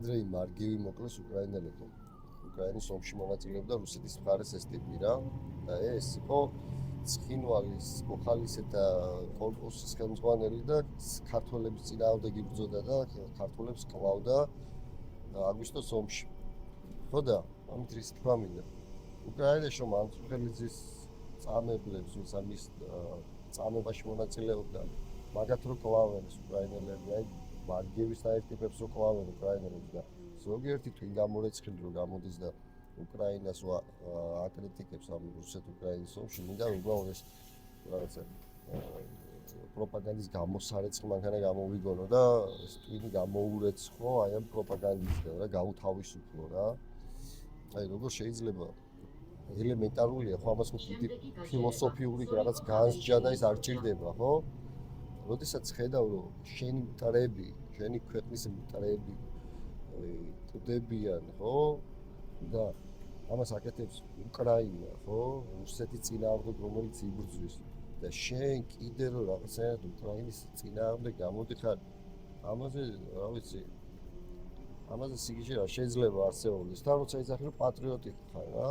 Andrei მარგივი მოკლეს უკრაინელებთან. უკრაინის ომში მონაწილეობდა რუსეთის მხარეს ეს ტიპი რა. და ეს იყო ცხინვალის მოხალისეთა კორპუსის ხელმძღვანელი და ქართველების წინააღმდეგ იბრძოდა და ქართველებს კლავდა აგვისტოს ომში. ხო და ამით რის თქვა მინდა. უკრაინაში მანწუხელიძის წამებლებს, ვინც ამის წამებაში მონაწილეობდა, მაგათ რო კლავენ უკრაინელები, აი მარგევის დაერტიფებს რო კლავენ უკრაინელებს და ზოგიერთი თვინ გამორეცხილი რო გამოდის და უკრაინას აკრიტიკებს ამ რუსეთ-უკრაინის ომში, მინდა უბრალოდ ეს რაღაცა პროპაგანდის გამოსარეცხი მანქანა გამოვიგონო და ეს ტვინი გამოურეცხო აი ამ პროპაგანდისგან რა, გაუთავისუფლო რა. აი როგორ შეიძლება ელემენტარულია ხო ამას ხუთი ფილოსოფიური რაღაც განსჯა და ის არ ჭირდება ხო? როდესაც ხედავ რომ შენი მტრები, შენი ქვეყნის მტრები ტდებიან ხო? და ამას აკეთებს უკრაინა ხო? რუსეთის წინააღმდეგ რომელიც იბრძვის და შენ კიდე რომ რაღაცნაირად უკრაინის წინააღმდეგ გამოდიხარ ამაზე რა ვიცი ამაზე სიგიჟე რა შეიძლება არსებობდეს თან როცა იძახი რომ პატრიოტი ხარ რა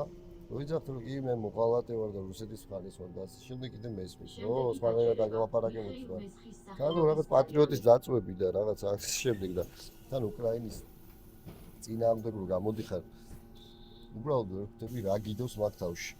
ვიძახთ რომ კი მე მოყალატე ვარ და რუსეთის მხარეს ვარ და ასე შემდეგ კიდე მესმის რო სხვანაირად აგალაპარაკებთ რა თან რომ რაღაც პატრიოტის დაწვევები და რაღაც ასე შემდეგ და თან უკრაინის წინააღმდეგ რომ გამოდიხარ უბრალოდ ვერ ხვდები რა გიდოს მაგ თავში